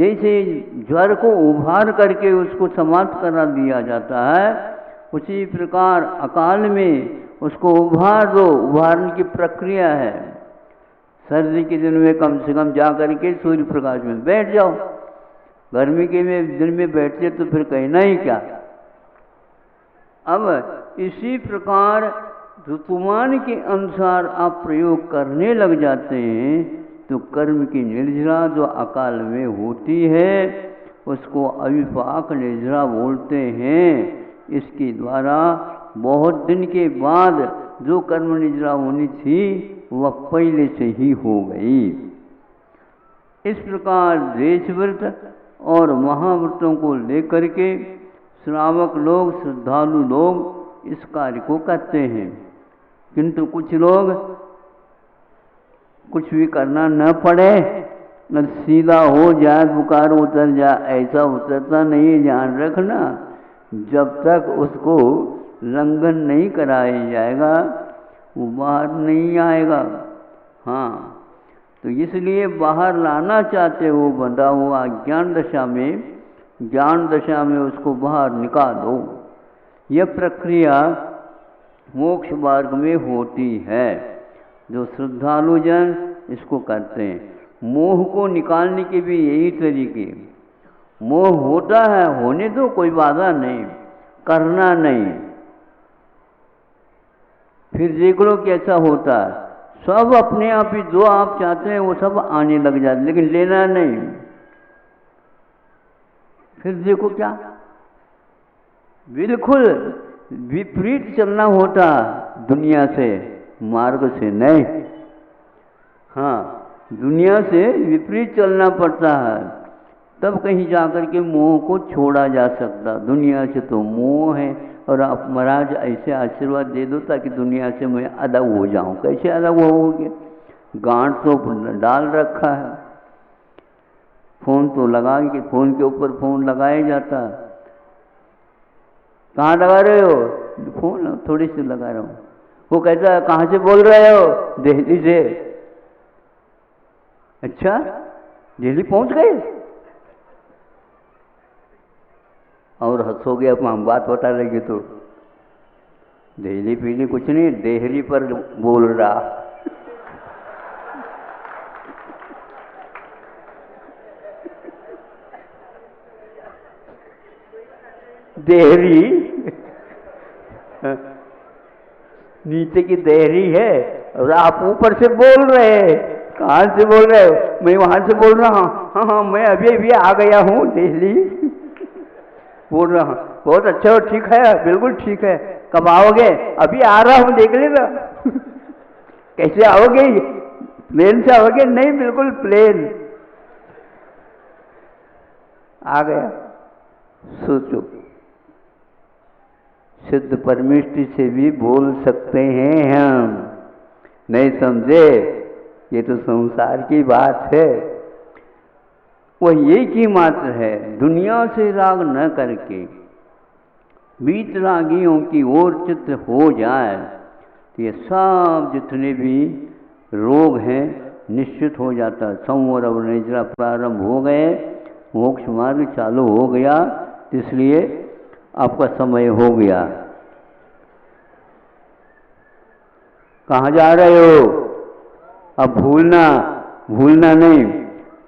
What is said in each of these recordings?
जैसे ज्वर को उभार करके उसको समाप्त करा दिया जाता है, उसी प्रकार अकाल में उसको उभार दो। उभारने की प्रक्रिया है। सर्दी के दिन में कम से कम जा करके सूर्य प्रकाश में बैठ जाओ। गर्मी के दिन में बैठते तो फिर कहना ही क्या। अब इसी प्रकार ऋतुमान के अनुसार आप प्रयोग करने लग जाते हैं तो कर्म की निर्जरा जो अकाल में होती है उसको अविपाक निर्जरा बोलते हैं। इसके द्वारा बहुत दिन के बाद जो कर्म निर्जरा होनी थी वह पहले से ही हो गई। इस प्रकार देशव्रत और महाव्रतों को लेकर के श्रावक लोग, श्रद्धालु लोग इस कार्य को करते हैं। किंतु कुछ लोग कुछ भी करना न पड़े, सीधा हो जाए, बुखार उतर जाए, ऐसा उतरता नहीं है। ध्यान रखना, जब तक उसको लंघन नहीं कराया जाएगा वो बाहर नहीं आएगा। हाँ, तो इसलिए बाहर लाना चाहते हो बंधा हुआ ज्ञान दशा में, ज्ञान दशा में उसको बाहर निकालो। यह प्रक्रिया मोक्ष मार्ग में होती है। जो श्रद्धालु जन इसको करते हैं। मोह को निकालने के भी यही तरीके। मोह होता है, होने दो, कोई बाधा नहीं, करना नहीं। फिर देख लो कैसा होता है। सब अपने आप ही जो आप चाहते हैं वो सब आने लग जाते, लेकिन लेना नहीं। फिर देखो क्या बिल्कुल विपरीत चलना होता दुनिया से, मार्ग से नहीं। हाँ, दुनिया से विपरीत चलना पड़ता है, तब कहीं जाकर के मोह को छोड़ा जा सकता। दुनिया से तो मोह है। और आप महाराज ऐसे आशीर्वाद दे दो ताकि दुनिया से मैं अलग हो जाऊं। कैसे अलग होगे? गांठ तो डाल रखा है, फोन तो लगा के, फोन के ऊपर फोन लगाया जाता। कहाँ लगा रहे हो? फोन थोड़ी सी लगा रहा हूँ। वो कहता है कहाँ से बोल रहे हो? दिल्ली से। अच्छा, दिल्ली पहुंच गए? और हंसोगे अब हम बात बता देंगे तो। दिल्ली पीली कुछ नहीं, देहरी पर बोल रहा। देहरी नीचे की देहरी है और आप ऊपर से बोल रहे हैं। कहाँ से बोल रहे हो? मैं वहां से बोल रहा हूँ। हाँ हाँ, मैं अभी अभी आ गया हूँ दिल्ली, बोल रहा हूँ। बहुत अच्छा हो, ठीक है, बिल्कुल ठीक है। कब आओगे? अभी आ रहा हूँ, देख लेना। कैसे आओगे? प्लेन से आओगे? नहीं, बिल्कुल प्लेन। आ गया। सोचो, शुद्ध परमेष्टि से भी बोल सकते हैं हम। नहीं समझे? ये तो संसार की बात है। वह एक ही मात्र है, दुनिया से राग न करके वीतरागियों की ओर चित्त हो जाए तो ये सब जितने भी रोग हैं निश्चित हो जाता है। संवर और निद्रा प्रारंभ हो गए, मोक्ष मार्ग चालू हो गया। इसलिए आपका समय हो गया। कहाँ जा रहे हो? अब भूलना नहीं।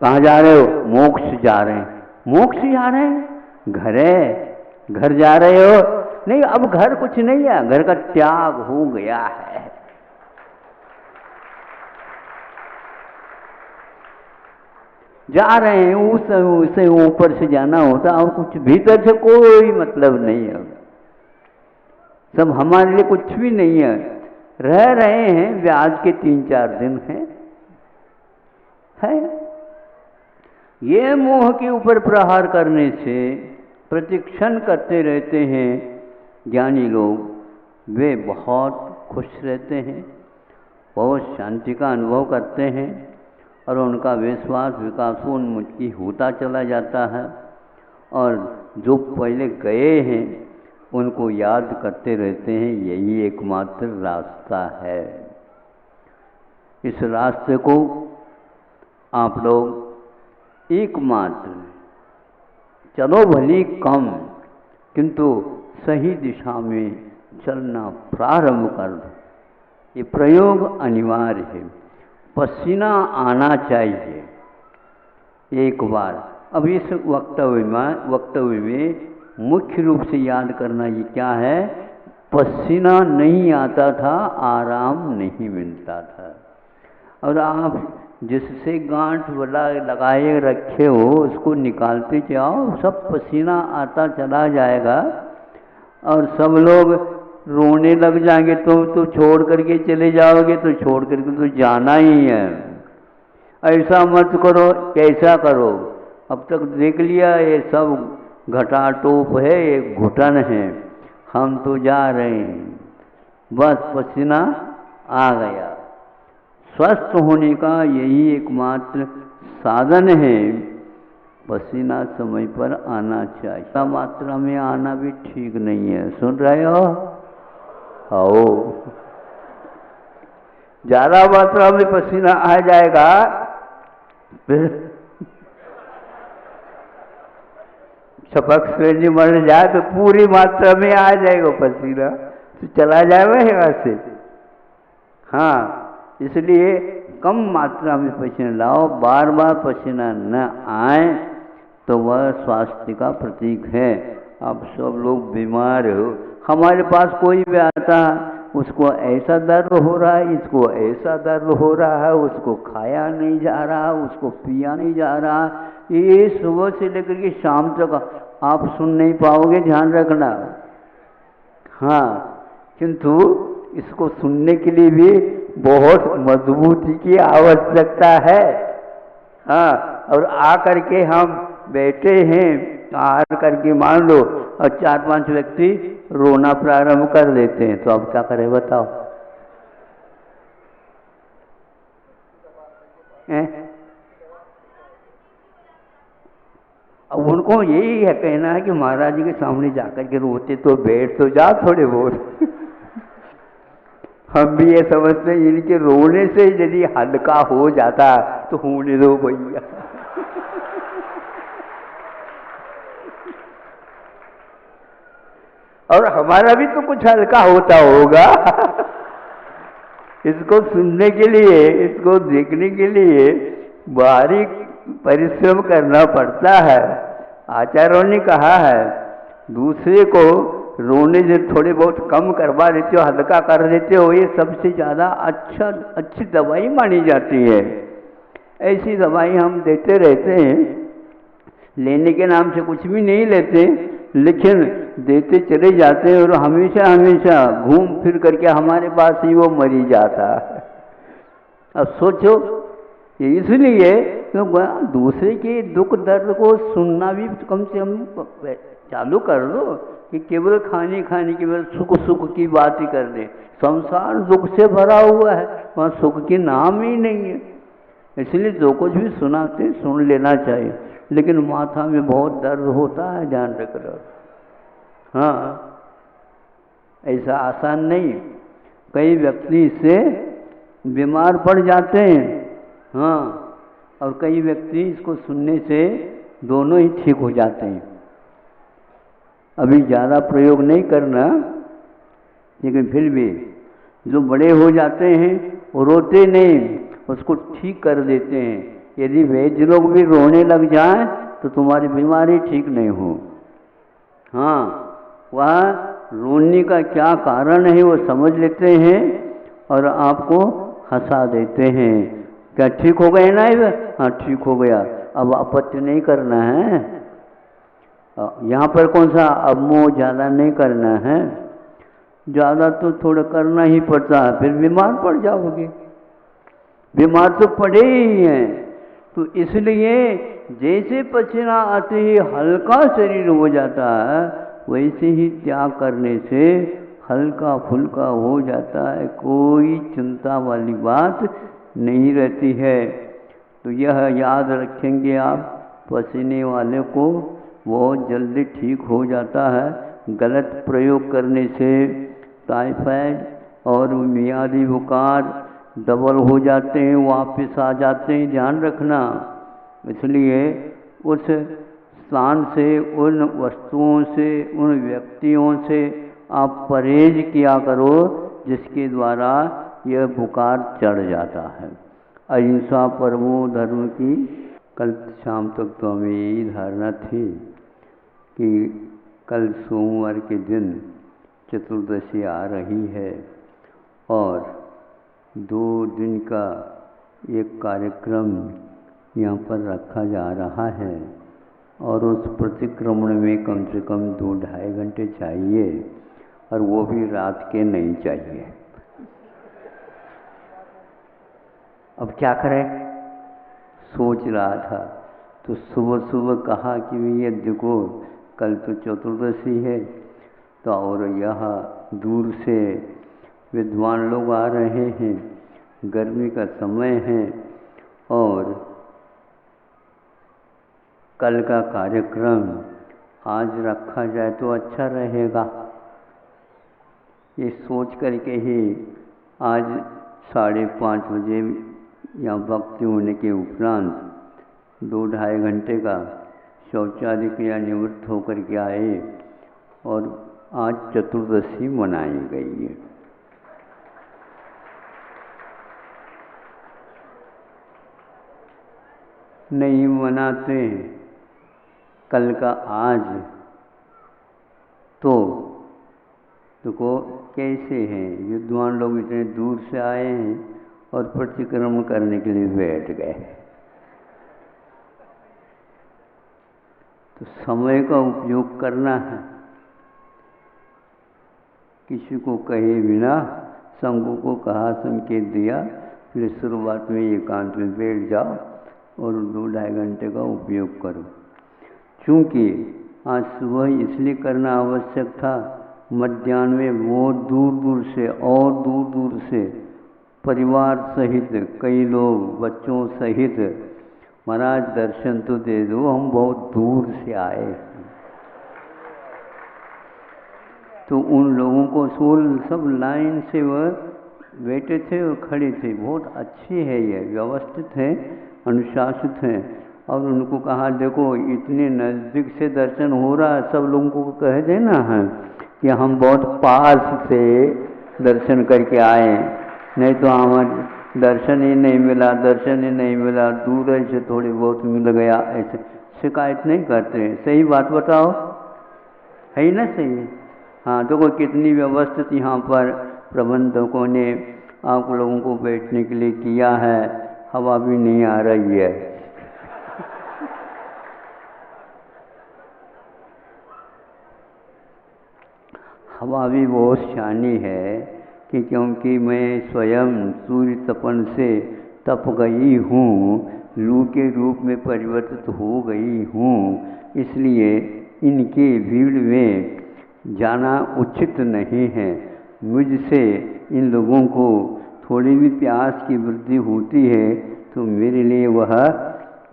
कहाँ जा रहे हो? मोक्ष जा रहे हैं। मोक्ष जा रहे हैं? घर जा रहे हो? नहीं, अब घर कुछ नहीं है, घर का त्याग हो गया है। जा रहे हैं, उसे ऊपर से जाना होता, और कुछ भीतर से कोई मतलब नहीं है। सब हमारे लिए कुछ भी नहीं है। रह रहे हैं, ब्याज के 3-4 दिन है। ये मोह के ऊपर प्रहार करने से प्रतिक्षण करते रहते हैं ज्ञानी लोग, वे बहुत खुश रहते हैं, बहुत शांति का अनुभव करते हैं और उनका विश्वास विकासोन्मुखी होता चला जाता है। और जो पहले गए हैं उनको याद करते रहते हैं। यही एकमात्र रास्ता है। इस रास्ते को आप लोग एकमात्र, चलो भली कम किंतु सही दिशा में चलना प्रारंभ कर दो। ये प्रयोग अनिवार्य है, पसीना आना चाहिए एक बार। अब इस वक्तव्य में मुख्य रूप से याद करना ये क्या है, पसीना नहीं आता था, आराम नहीं मिलता था। और आप जिससे गांठ वाला लगाए रखे हो उसको निकालते जाओ, सब पसीना आता चला जाएगा और सब लोग रोने लग जाएंगे। तुम तो छोड़ करके चले जाओगे, तो छोड़ करके तो जाना ही है। ऐसा मत करो, कैसा करो, अब तक देख लिया ये सब घटाटोप है, ये घुटन है, हम तो जा रहे हैं, बस पसीना आ गया। स्वस्थ होने का यही एकमात्र साधन है, पसीना समय पर आना चाहिए। ज़्यादा मात्रा में आना भी ठीक नहीं है, सुन रहे हो? आओ, ज़्यादा मात्रा में पसीना आ जाएगा फिर छपक से मर जाए तो पूरी मात्रा में आ जाएगा पसीना, तो चला जाएगा यहाँ से। हाँ, इसलिए कम मात्रा में पसीना लाओ, बार बार पसीना न आए तो वह स्वास्थ्य का प्रतीक है। आप सब लोग बीमार हो, हमारे पास कोई भी आता है उसको ऐसा दर्द हो रहा है, इसको ऐसा दर्द हो रहा है, उसको खाया नहीं जा रहा, उसको पिया नहीं जा रहा, ये सुबह से लेकर के शाम तक आप सुन नहीं पाओगे, ध्यान रखना। हाँ, किंतु इसको सुनने के लिए भी बहुत मजबूती की आवश्यकता है। हाँ, और आ करके हम बैठे हैं, आ करके मान लो और 4-5 व्यक्ति रोना प्रारंभ कर देते हैं, तो अब क्या करें बताओ? अब उनको यही है कहना है कि महाराज जी के सामने जाकर के रोते तो बैठ तो जा थोड़े बहुत। हम भी ये समझते हैं इनके रोने से यदि हल्का हो जाता तो होने दो भैया। और हमारा भी तो कुछ हल्का होता होगा। इसको सुनने के लिए, इसको देखने के लिए बारीक परिश्रम करना पड़ता है। आचार्यों ने कहा है दूसरे को रोने से थोड़े बहुत कम करवा देते हो, हल्का कर देते हो, ये सबसे ज़्यादा अच्छी दवाई मानी जाती है। ऐसी दवाई हम देते रहते हैं, लेने के नाम से कुछ भी नहीं लेते, लेकिन देते चले जाते हैं और हमेशा हमेशा घूम फिर करके हमारे पास ही वो मरी जाता है। अब सोचो, ये इसलिए क्योंकि दूसरे के दुख दर्द को सुनना भी कम से कम चालू कर दो कि केवल खाने केवल सुख की बात ही कर दे। संसार दुख से भरा हुआ है, वहाँ सुख के नाम ही नहीं है। इसलिए जो कुछ भी सुनाते सुन लेना चाहिए, लेकिन माथा में बहुत दर्द होता है, ध्यान रखना। हाँ, ऐसा आसान नहीं। कई व्यक्ति इससे बीमार पड़ जाते हैं। हाँ, और कई व्यक्ति इसको सुनने से दोनों ही ठीक हो जाते हैं। अभी ज़्यादा प्रयोग नहीं करना, लेकिन फिर भी जो बड़े हो जाते हैं वो रोते नहीं, उसको ठीक कर देते हैं। यदि वैद्य लोग भी रोने लग जाएं तो तुम्हारी बीमारी ठीक नहीं हो। हाँ, वह रोने का क्या कारण है वो समझ लेते हैं और आपको हंसा देते हैं। क्या ठीक हो गए ना? हाँ, ठीक हो गया, अब आपत्ति नहीं करना है। यहाँ पर कौन सा अब मोह ज़्यादा नहीं करना है, ज़्यादा तो थोड़ा करना ही पड़ता है, फिर बीमार पड़ जाओगे। बीमार तो पड़े ही हैं, तो इसलिए जैसे पसीना आते ही हल्का शरीर हो जाता है, वैसे ही त्याग करने से हल्का फुल्का हो जाता है, कोई चिंता वाली बात नहीं रहती है। तो यह याद रखेंगे आप, पसीने वाले को बहुत जल्दी ठीक हो जाता है। गलत प्रयोग करने से टाइफाइड और मियादी बुखार डबल हो जाते हैं, वापस आ जाते हैं, ध्यान रखना। इसलिए उस स्थान से, उन वस्तुओं से, उन व्यक्तियों से आप परहेज किया करो जिसके द्वारा यह बुखार चढ़ जाता है। अहिंसा परमो धर्म की कल शाम तक तो हमें यही धारणा थी कि कल सोमवार के दिन चतुर्दशी आ रही है और 2 दिन का एक कार्यक्रम यहाँ पर रखा जा रहा है और उस प्रतिक्रमण में कम से कम 2-2.5 घंटे चाहिए और वो भी रात के नहीं चाहिए। अब क्या करें, सोच रहा था तो सुबह सुबह कहा कि भैया देखो कल तो चतुर्दशी है तो और यहाँ दूर से विद्वान लोग आ रहे हैं, गर्मी का समय है और कल का कार्यक्रम आज रखा जाए तो अच्छा रहेगा। ये सोच करके ही आज 5:30 बजे या भक्ति होने के उपरांत 2-2.5 घंटे का शौचालय क्रिया निवृत्त होकर के आए और आज चतुर्दशी मनाई गई है। नहीं मनाते कल का आज तो देखो कैसे हैं, विद्वान लोग इतने दूर से आए हैं और प्रतिक्रमण करने के लिए बैठ गए। तो समय का उपयोग करना है, किसी को कहे बिना संघों को कहा, संकेत दिया, फिर शुरुआत में एकांत में बैठ जाओ और 2-2.5 घंटे का उपयोग करो। चूँकि आज सुबह इसलिए करना आवश्यक था, मध्याह्न में बहुत दूर दूर से और दूर दूर से परिवार सहित कई लोग बच्चों सहित, महाराज दर्शन तो दे दो, हम बहुत दूर से आए हैं। तो उन लोगों को सब लाइन से वह बैठे थे और खड़े थे। बहुत अच्छे है, ये व्यवस्थित है, अनुशासित हैं। और उनको कहा देखो इतने नज़दीक से दर्शन हो रहा है, सब लोगों को कह देना है कि हम बहुत पास से दर्शन करके आए, नहीं तो हमारे दर्शन ही नहीं मिला, दर्शन ही नहीं मिला, दूर से थोड़ी बहुत मिल गया, ऐसे शिकायत नहीं करते। सही बात बताओ, है ही ना सही? हाँ, देखो कितनी व्यवस्थित यहाँ पर प्रबंधकों ने आप लोगों को बैठने के लिए किया है, हवा भी नहीं आ रही है। हवा भी बहुत शानी है कि क्योंकि मैं स्वयं सूर्य तपन से तप गई हूँ, लू के रूप में परिवर्तित हो गई हूँ, इसलिए इनके भीड़ में जाना उचित नहीं है। मुझसे इन लोगों को थोड़ी भी प्यास की वृद्धि होती है तो मेरे लिए वह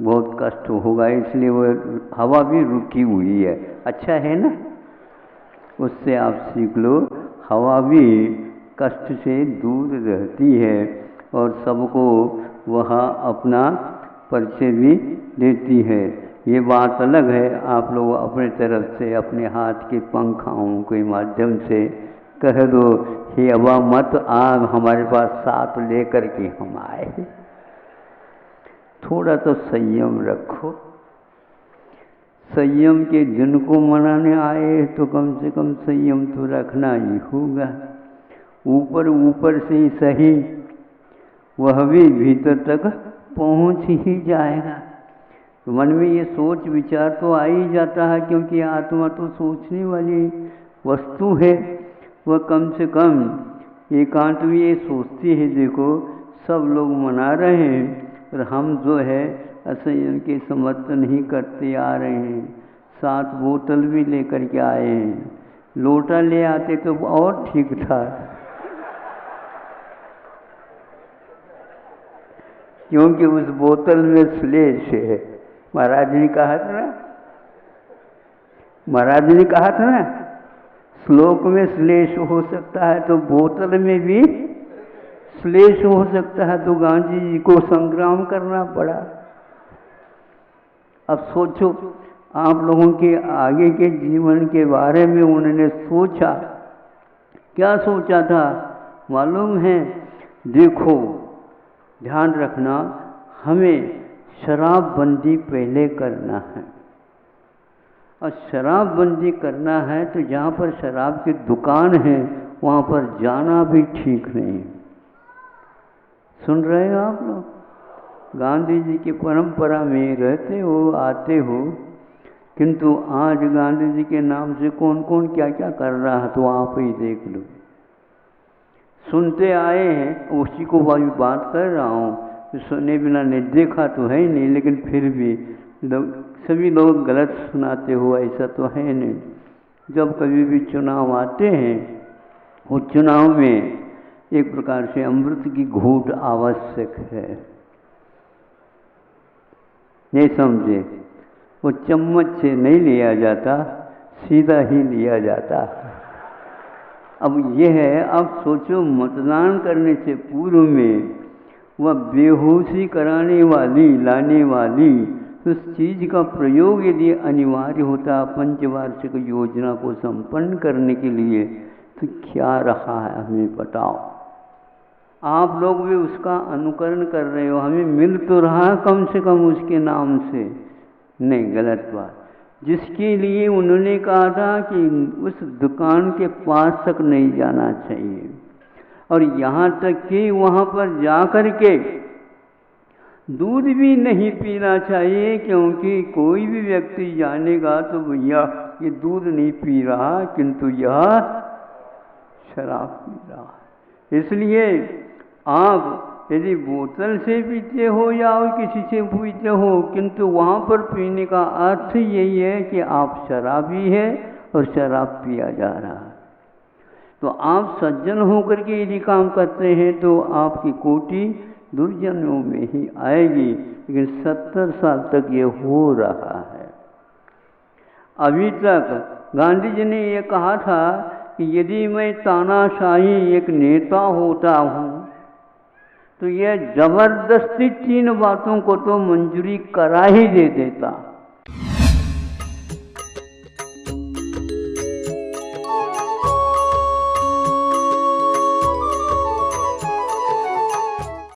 बहुत कष्ट होगा, इसलिए वह हवा भी रुकी हुई है। अच्छा है ना, उससे आप सीख लो, हवा भी कष्ट से दूर रहती है और सबको वह अपना परिचय भी देती है। ये बात अलग है, आप लोग अपने तरफ से अपने हाथ के पंखाओं के माध्यम से कह दो हे हवा मत आ हमारे पास साथ लेकर के हम आए। थोड़ा तो संयम रखो। संयम के दिन को मनाने आए तो कम से कम संयम तो रखना ही होगा। ऊपर ऊपर से ही सही, वह भी भीतर तक पहुंच ही जाएगा। तो मन में ये सोच विचार तो आ ही जाता है, क्योंकि आत्मा तो सोचने वाली वस्तु है। वह कम से कम एकांत में ये सोचती है, देखो सब लोग मना रहे हैं और हम जो है असंयम के समर्थन ही करते आ रहे हैं। 7 बोतल भी लेकर के आए हैं, लोटा ले आते तो और ठीक था, क्योंकि उस बोतल में श्लेष है। महाराज ने कहा था ना, महाराज ने कहा था ना, श्लोक में श्लेष हो सकता है तो बोतल में भी श्लेष हो सकता है। तो गांधी जी को संग्राम करना पड़ा। अब सोचो, आप लोगों के आगे के जीवन के बारे में उन्होंने सोचा, क्या सोचा था मालूम है? देखो, ध्यान रखना, हमें शराबबंदी पहले करना है। और शराबबंदी करना है तो जहाँ पर शराब की दुकान है वहाँ पर जाना भी ठीक नहीं। सुन रहे हो आप लोग? गांधी जी की परंपरा में रहते हो, आते हो, किंतु आज गांधी जी के नाम से कौन कौन क्या क्या कर रहा है तो आप ही देख लो। सुनते आए हैं, उसी को भी बात कर रहा हूँ। सुने बिना नहीं, देखा तो है ही नहीं, लेकिन फिर भी सभी लोग गलत सुनाते हो ऐसा तो है नहीं। जब कभी भी चुनाव आते हैं, वो चुनाव में एक प्रकार से अमृत की घूंट आवश्यक है, नहीं समझे? वो चम्मच से नहीं लिया जाता, सीधा ही लिया जाता। अब ये है, अब सोचो, मतदान करने से पूर्व में वह बेहोशी कराने वाली, लाने वाली उस चीज का प्रयोग यदि अनिवार्य होता पंचवार्षिक योजना को संपन्न करने के लिए, तो क्या रहा है हमें बताओ। आप लोग भी उसका अनुकरण कर रहे हो, हमें मिल तो रहा कम से कम उसके नाम से। नहीं, गलत बात। जिसके लिए उन्होंने कहा था कि उस दुकान के पास तक नहीं जाना चाहिए, और यहाँ तक कि वहाँ पर जा कर के दूध भी नहीं पीना चाहिए, क्योंकि कोई भी व्यक्ति जानेगा तो भैया ये दूध नहीं पी रहा, किंतु यह शराब पी रहा है। इसलिए आप यदि बोतल से पीते हो या और किसी से पीते हो, किंतु वहाँ पर पीने का अर्थ यही है कि आप शराबी है और शराब पिया जा रहा है। तो आप सज्जन होकर के यदि काम करते हैं तो आपकी कोटि दुर्जनों में ही आएगी, लेकिन 70 साल तक ये हो रहा है। अभी तक गांधी जी ने ये कहा था कि यदि मैं तानाशाही एक नेता होता हूँ तो यह जबरदस्ती 3 बातों को तो मंजूरी करा ही दे देता।